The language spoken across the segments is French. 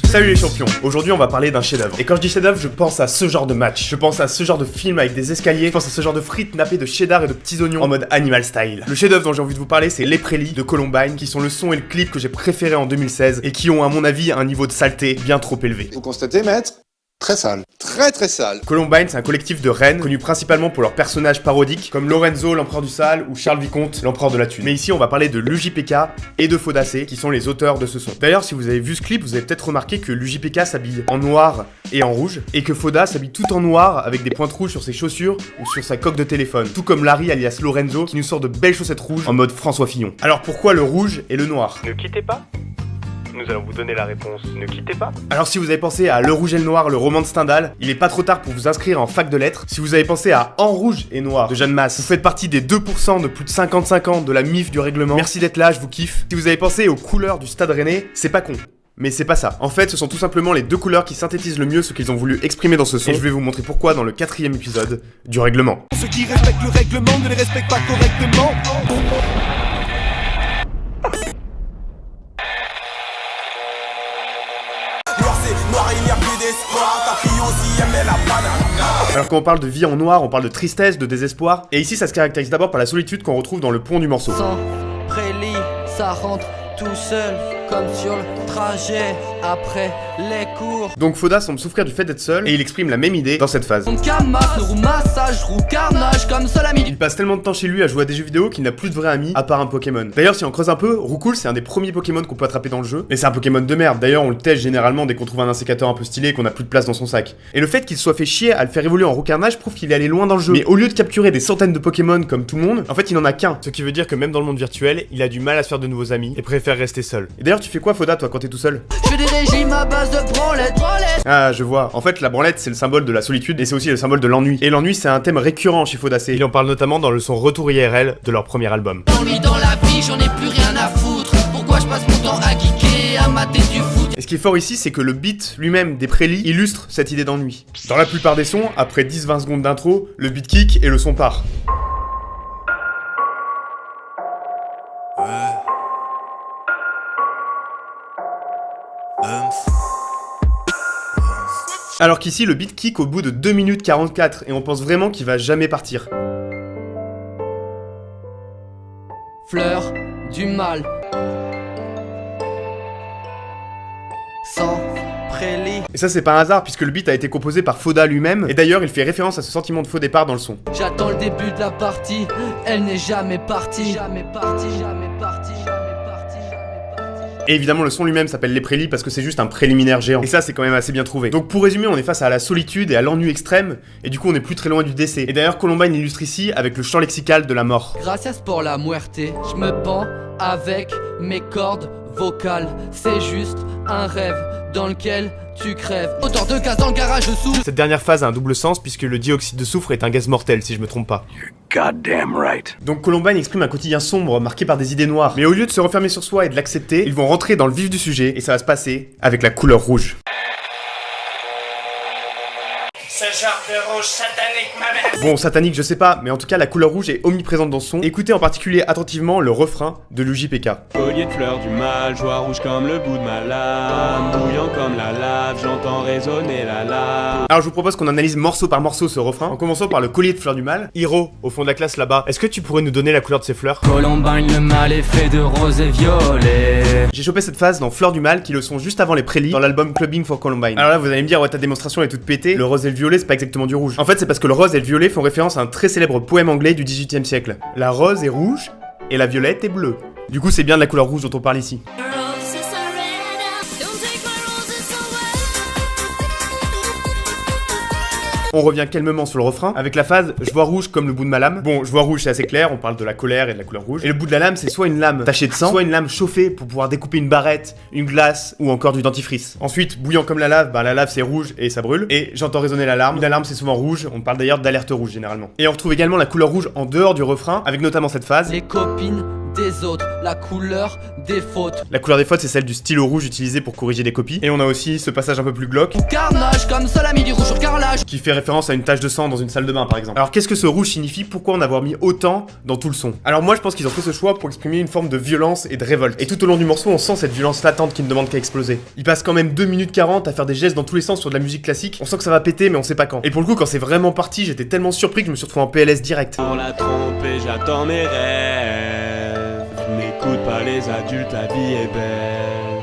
Salut les champions, aujourd'hui on va parler d'un chef-d'œuvre. Et quand je dis chef-d'œuvre, je pense à ce genre de match. Je pense à ce genre de film avec des escaliers. Je pense à ce genre de frites nappées de cheddar et de petits oignons en mode animal style. Le chef-d'œuvre dont j'ai envie de vous parler, c'est Les Prélis de Columbine, qui sont le son et le clip que j'ai préféré en 2016 et qui ont à mon avis un niveau de saleté bien trop élevé. Vous constatez, maître? Très sale. Très sale. Columbine, c'est un collectif de reines, connu principalement pour leurs personnages parodiques, comme Lorenzo, l'empereur du sale, ou Charles Vicomte, l'empereur de la thune. Mais ici, on va parler de l'UJPK et de Faudacé, qui sont les auteurs de ce son. D'ailleurs, si vous avez vu ce clip, vous avez peut-être remarqué que l'UJPK s'habille en noir et en rouge, et que Foda s'habille tout en noir, avec des pointes rouges sur ses chaussures ou sur sa coque de téléphone. Tout comme Larry, alias Lorenzo, qui nous sort de belles chaussettes rouges, en mode François Fillon. Alors pourquoi le rouge et le noir? Ne quittez pas. Nous allons vous donner la réponse. Ne quittez pas. Alors si vous avez pensé à Le Rouge et le Noir, le roman de Stendhal, il est pas trop tard pour vous inscrire en fac de lettres. Si vous avez pensé à En Rouge et Noir de Jeanne Masse, vous faites partie des 2% de plus de 55 ans de la MIF du règlement. Merci d'être là, je vous kiffe. Si vous avez pensé aux couleurs du Stade Rennais, c'est pas con. Mais c'est pas ça. En fait, ce sont tout simplement les deux couleurs qui synthétisent le mieux ce qu'ils ont voulu exprimer dans ce son. Et je vais vous montrer pourquoi dans le 4e épisode du règlement. Ceux qui respectent le règlement ne les respectent pas correctement. Alors quand on parle de vie en noir, on parle de tristesse, de désespoir. Et ici, ça se caractérise d'abord par la solitude qu'on retrouve dans le pont du morceau. Sans prélit, ça rentre tout seul, comme sur le trajet, après les cours. Donc Foda semble souffrir du fait d'être seul, et il exprime la même idée dans cette phase. On camasse, roue massage, roue carnage, comme seul ami. Il passe tellement de temps chez lui à jouer à des jeux vidéo qu'il n'a plus de vrais amis, à part un Pokémon. D'ailleurs, si on creuse un peu, Roucoule, c'est un des premiers Pokémon qu'on peut attraper dans le jeu, mais c'est un Pokémon de merde. D'ailleurs, on le tèche généralement dès qu'on trouve un insécateur un peu stylé et qu'on a plus de place dans son sac. Et le fait qu'il soit fait chier à le faire évoluer en roucarnage prouve qu'il est allé loin dans le jeu. Mais au lieu de capturer des centaines de Pokémon comme tout le monde, en fait, il en a qu'un. Ce qui veut dire que même dans le monde virtuel, il a du mal à se faire de nouveaux amis et préfère rester seul. Et d'ailleurs, tu fais quoi, Foda, toi, quand t'es tout seul? Je fais des régimes à base de branlette. Ah, je vois. En fait, la branlette, c'est le symbole de la solitude et c'est aussi le symbole de l'ennui. Et l'ennui, c'est un thème récurrent chez Faudacé. Il en parle notamment dans le son Retour IRL de leur premier album. Ennui dans la vie, j'en ai plus rien à foutre. Pourquoi je passe mon temps à geeker, à mater du foot? Et ce qui est fort ici, c'est que le beat lui-même des Prélis illustre cette idée d'ennui. Dans la plupart des sons, après 10-20 secondes d'intro, le beat kick et le son part. Alors qu'ici, le beat kick au bout de 2 minutes 44 et on pense vraiment qu'il va jamais partir. Fleur du mal. Sans prélit. Et ça, c'est pas un hasard puisque le beat a été composé par Foda lui-même. Et d'ailleurs, il fait référence à ce sentiment de faux départ dans le son. J'attends le début de la partie. Elle n'est jamais partie. Jamais partie, jamais partie, jamais partie, jamais partie. Et évidemment, le son lui-même s'appelle Les Prélis parce que c'est juste un préliminaire géant. Et ça, c'est quand même assez bien trouvé. Donc pour résumer, on est face à la solitude et à l'ennui extrême, et du coup, on est plus très loin du décès. Et d'ailleurs, Columbine illustre ici avec le champ lexical de la mort. Gracias pour la muerte. Je me pends avec mes cordes vocales. C'est juste un rêve dans lequel tu crèves. Autant de gaz dans le garage sous. Cette dernière phase a un double sens puisque le dioxyde de soufre est un gaz mortel, si je me trompe pas. Goddamn right. Donc Columbine exprime un quotidien sombre marqué par des idées noires. Mais au lieu de se refermer sur soi et de l'accepter, ils vont rentrer dans le vif du sujet et ça va se passer avec la couleur rouge. Ce genre de rouge satanique, ma mère. Bon, satanique, je sais pas, mais en tout cas, la couleur rouge est omniprésente dans ce son. Écoutez en particulier attentivement le refrain de l'UJPK. Collier de fleurs du mal, joie rouge comme le bout de ma lame, bouillant comme la lave, j'entends résonner la lave. Alors je vous propose qu'on analyse morceau par morceau ce refrain, en commençant par le collier de fleurs du mal. Hiro, au fond de la classe là-bas, est-ce que tu pourrais nous donner la couleur de ces fleurs? Columbine, le mal est fait de rose et violet. J'ai chopé cette phase dans Fleurs du mal, qui le sont juste avant les prélis, dans l'album Clubbing for Columbine. Alors là, vous allez me dire, ouais, ta démonstration est toute pétée, le rose et le violet, c'est pas exactement du rouge. En fait, c'est parce que le rose et le violet font référence à un très célèbre poème anglais du 18e siècle. La rose est rouge, et la violette est bleue. Du coup, c'est bien de la couleur rouge dont on parle ici. On revient calmement sur le refrain, avec la phase « Je vois rouge comme le bout de ma lame ». Bon, je vois rouge, c'est assez clair, on parle de la colère et de la couleur rouge. Et le bout de la lame, c'est soit une lame tachée de sang, soit une lame chauffée pour pouvoir découper une barrette, une glace, ou encore du dentifrice. Ensuite, bouillant comme la lave, bah la lave c'est rouge et ça brûle. Et j'entends résonner l'alarme. L'alarme c'est souvent rouge, on parle d'ailleurs d'alerte rouge généralement. Et on retrouve également la couleur rouge en dehors du refrain, avec notamment cette phase. Les copines des autres, la couleur des fautes. La couleur des fautes, c'est celle du stylo rouge utilisé pour corriger des copies. Et on a aussi ce passage un peu plus glauque, Carnage comme Salami du rouge sur carrelage, qui fait référence à une tache de sang dans une salle de bain par exemple. Alors qu'est-ce que ce rouge signifie? Pourquoi en avoir mis autant dans tout le son? Alors moi je pense qu'ils ont fait ce choix pour exprimer une forme de violence et de révolte. Et tout au long du morceau on sent cette violence latente qui ne demande qu'à exploser. Il passe quand même 2 minutes 40 à faire des gestes dans tous les sens sur de la musique classique. On sent que ça va péter mais on sait pas quand. Et pour le coup quand c'est vraiment parti j'étais tellement surpris que je me suis retrouvé en PLS direct. On l'a trompé, j'attends mes rêves. N'écoute pas les adultes, la vie est belle.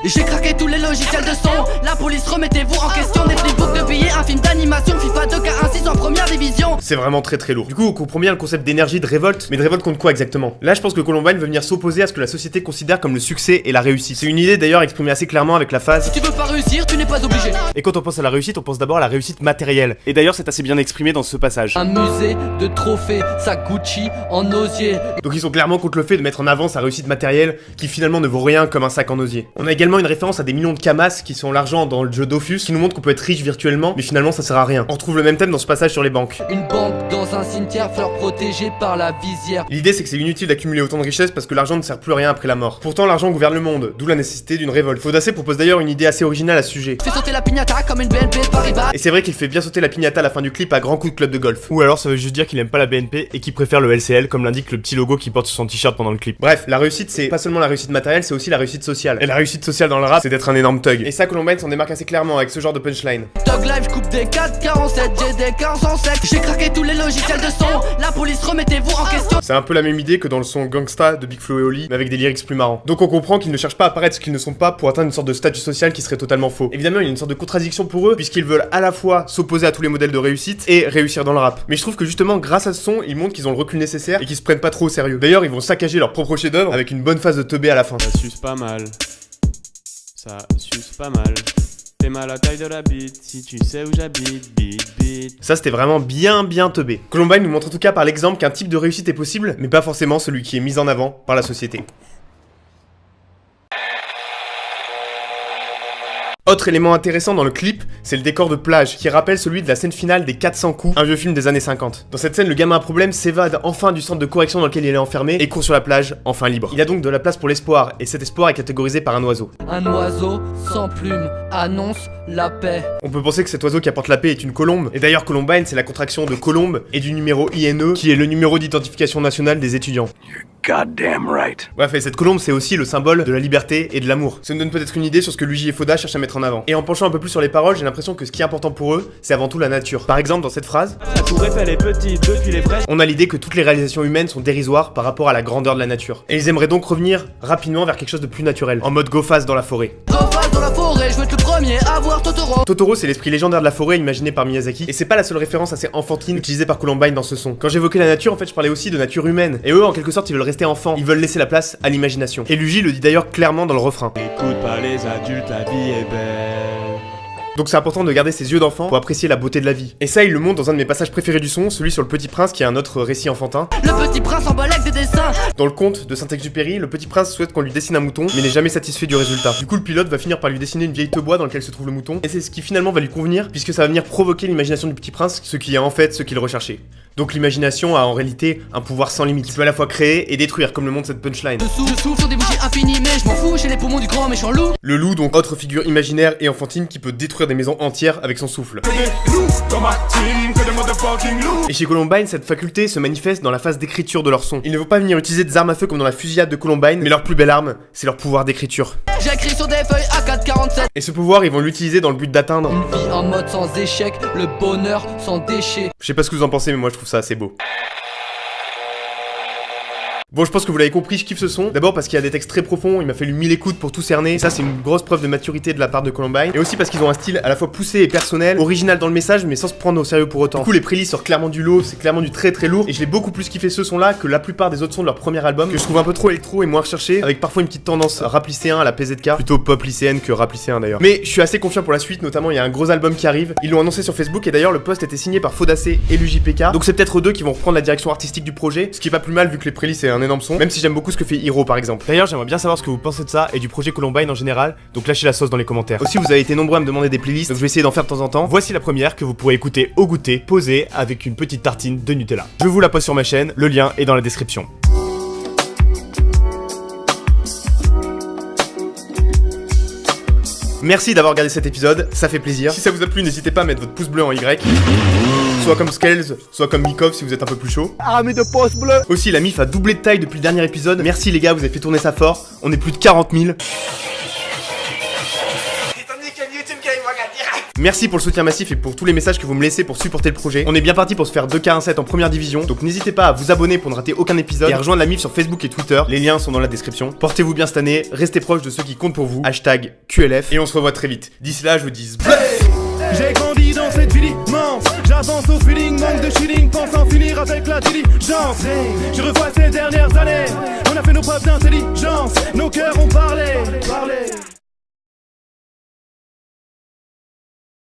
j'ai craqué tous les logiciels de son. La police remettez-vous en question. Des flipbooks de billets, un film d'animation, FIFA 2K16 en première division. C'est vraiment très très lourd. Du coup on comprend bien le concept d'énergie, de révolte, mais de révolte contre quoi exactement? Là je pense que Columbine veut venir s'opposer à ce que la société considère comme le succès et la réussite. C'est une idée d'ailleurs exprimée assez clairement avec la phrase: si tu veux pas réussir, tu n'es pas obligé. Et quand on pense à la réussite, on pense d'abord à la réussite matérielle. Et d'ailleurs c'est assez bien exprimé dans ce passage. Un musée de trophées, ça Gucci en osier. Donc ils sont clairement contre le fait de mettre en avant sa réussite matérielle qui finalement ne vaut rien comme un sac en osier. On a également une référence à des millions de Kamas qui sont l'argent dans le jeu Dofus qui nous montre qu'on peut être riche virtuellement mais finalement ça sert à rien. On retrouve le même thème dans ce passage sur les banques. Une banque dans un cimetière, fleurs protégées par la visière. L'idée c'est que c'est inutile d'accumuler autant de richesses parce que l'argent ne sert plus à rien après la mort. Pourtant l'argent gouverne le monde, d'où la nécessité d'une révolte. Faudacé propose d'ailleurs une idée assez originale à ce sujet. Fais sauter la piñata comme une BNP Paribas. Et c'est vrai qu'il fait bien sauter la piñata à la fin du clip à grands coups de club de golf. Ou alors ça veut juste dire qu'il aime pas la BNP et qu'il préfère le LCL comme l'indique le petit logo qu'il porte sur son t-shirt pendant le clip. Bref, la réussite c'est pas seulement la réussite matérielle, c'est aussi la réussite sociale. Et la réussite sociale dans le rap c'est d'être un énorme thug. Et ça Columbine s'en démarque assez clairement avec ce genre de punchline. Thug life, coupe des 447, j'ai des 407. J'ai craqué tous les logiciels de son. La police remettez-vous en question. C'est un peu la même idée que dans le son Gangsta de Big Flo et Oli, mais avec des lyrics plus marrants. Donc on comprend qu'ils ne cherchent pas à paraître ce qu'ils ne sont pas pour atteindre une sorte de statut social qui serait totalement faux. Évidemment, il y a une sorte de contradiction pour eux, puisqu'ils veulent à la fois s'opposer à tous les modèles de réussite et réussir dans le rap. Mais je trouve que justement, grâce à ce son, ils montrent qu'ils ont le recul nécessaire et qu'ils se prennent pas trop au sérieux. D'ailleurs, ils vont saccager leur propre chef-d'œuvre avec une bonne phase de teubé à la fin. Ça suce pas mal. Ça suce pas mal. Fais mal la taille de la bite, si tu sais où j'habite, bite. Ça c'était vraiment bien teubé. Columbine nous montre en tout cas par l'exemple qu'un type de réussite est possible, mais pas forcément celui qui est mis en avant par la société. Autre élément intéressant dans le clip, c'est le décor de plage, qui rappelle celui de la scène finale des 400 coups, un vieux film des années 50. Dans cette scène, le gamin à problème s'évade enfin du centre de correction dans lequel il est enfermé et court sur la plage, enfin libre. Il a donc de la place pour l'espoir, et cet espoir est catégorisé par un oiseau. Un oiseau sans plume annonce la paix. On peut penser que cet oiseau qui apporte la paix est une colombe, et d'ailleurs Columbine c'est la contraction de colombe et du numéro INE, qui est le numéro d'identification nationale des étudiants. Goddamn right. Bref, et cette colombe c'est aussi le symbole de la liberté et de l'amour. Ça nous donne peut-être une idée sur ce que Luigi et Foda cherchent à mettre en avant. Et en penchant un peu plus sur les paroles, j'ai l'impression que ce qui est important pour eux, c'est avant tout la nature. Par exemple, dans cette phrase, La tour Eiffel est petite depuis les fraîches. on a l'idée que toutes les réalisations humaines sont dérisoires par rapport à la grandeur de la nature. Et ils aimeraient donc revenir rapidement vers quelque chose de plus naturel, en mode go fast dans la forêt. Go fast dans la forêt, je veux être le premier à voir Totoro. Totoro, c'est l'esprit légendaire de la forêt imaginé par Miyazaki, et c'est pas la seule référence assez enfantine utilisée par Columbine dans ce son. Quand j'évoquais la nature, en fait, je parlais aussi de nature humaine. Et eux, en quelque sorte, ils veulent rester enfants, ils veulent laisser la place à l'imagination. Et Luigi le dit d'ailleurs clairement dans le refrain. Écoute pas les adultes, la vie est belle. Donc c'est important de garder ses yeux d'enfant pour apprécier la beauté de la vie. Et ça, il le montre dans un de mes passages préférés du son, celui sur le Petit Prince, qui est un autre récit enfantin. Le petit prince emballe avec des dessins. Dans le conte de Saint-Exupéry, le Petit Prince souhaite qu'on lui dessine un mouton, mais n'est jamais satisfait du résultat. Du coup, le pilote va finir par lui dessiner une vieille teau-bois dans laquelle se trouve le mouton, et c'est ce qui finalement va lui convenir, puisque ça va venir provoquer l'imagination du Petit Prince, ce qui est en fait ce qu'il recherchait. Donc l'imagination a en réalité un pouvoir sans limite, qui peut à la fois créer et détruire, comme le montre cette punchline. Je souffle sur des bougies infinies, mais je m'en fous, j'ai les poumons du grand méchant loup. Le loup, donc autre figure imaginaire et enfantine qui peut détruire des maisons entières avec son souffle. Et chez Columbine, cette faculté se manifeste dans la phase d'écriture de leur son. Ils ne vont pas venir utiliser des armes à feu comme dans la fusillade de Columbine, mais leur plus belle arme, c'est leur pouvoir d'écriture. J'écris sur des feuilles A447. Et ce pouvoir, ils vont l'utiliser dans le but d'atteindre... Une vie en mode sans échec, le bonheur sans déchets. Je sais pas ce que vous en pensez, mais moi je trouve ça assez beau. Bon, je pense que vous l'avez compris, je kiffe ce son. D'abord parce qu'il y a des textes très profonds, il m'a fallu 1000 écoutes pour tout cerner. Et ça, c'est une grosse preuve de maturité de la part de Columbine. Et aussi parce qu'ils ont un style à la fois poussé et personnel, original dans le message, mais sans se prendre au sérieux pour autant. Du coup, les playlists sortent clairement du lot, c'est clairement du très lourd. Et je l'ai beaucoup plus kiffé ce son-là que la plupart des autres sons de leur premier album, que je trouve un peu trop électro et moins recherché, avec parfois une petite tendance rap lycéen à la PZK, plutôt pop lycéenne que rap lycéen d'ailleurs. Mais je suis assez confiant pour la suite, notamment il y a un gros album qui arrive. Ils l'ont annoncé sur Facebook et d'ailleurs le post était signé par Fodace et l'UJPK. Donc c'est peut-être eux deux qui vont reprendre la direction artistique du projet, ce qui est pas plus mal vu que les playlists c'est un énorme son, même si j'aime beaucoup ce que fait Hiro par exemple. D'ailleurs j'aimerais bien savoir ce que vous pensez de ça et du projet Columbine en général, donc lâchez la sauce dans les commentaires. Aussi vous avez été nombreux à me demander des playlists, donc je vais essayer d'en faire de temps en temps. Voici la première que vous pourrez écouter au goûter, posée avec une petite tartine de Nutella. Je vous la pose sur ma chaîne, le lien est dans la description. Merci d'avoir regardé cet épisode, ça fait plaisir. Si ça vous a plu, n'hésitez pas à mettre votre pouce bleu en Y. Soit comme Scales, soit comme Mikov si vous êtes un peu plus chaud. Armée de pouces bleus. Aussi, la MIF a doublé de taille depuis le dernier épisode. Merci les gars, vous avez fait tourner ça fort. On est plus de 40 000. Merci pour le soutien massif et pour tous les messages que vous me laissez pour supporter le projet. On est bien parti pour se faire 2K17 en première division, donc n'hésitez pas à vous abonner pour ne rater aucun épisode et à rejoindre la MIF sur Facebook et Twitter. Les liens sont dans la description. Portez-vous bien cette année, restez proches de ceux qui comptent pour vous. Hashtag QLF et on se revoit très vite. D'ici là, je vous dis J'ai grandi dans cette ville immense. J'avance au feeling, manque de chilling, pense en finir avec la diligence. Je revois ces dernières années. On a fait nos preuves d'intelligence, nos cœurs ont parlé.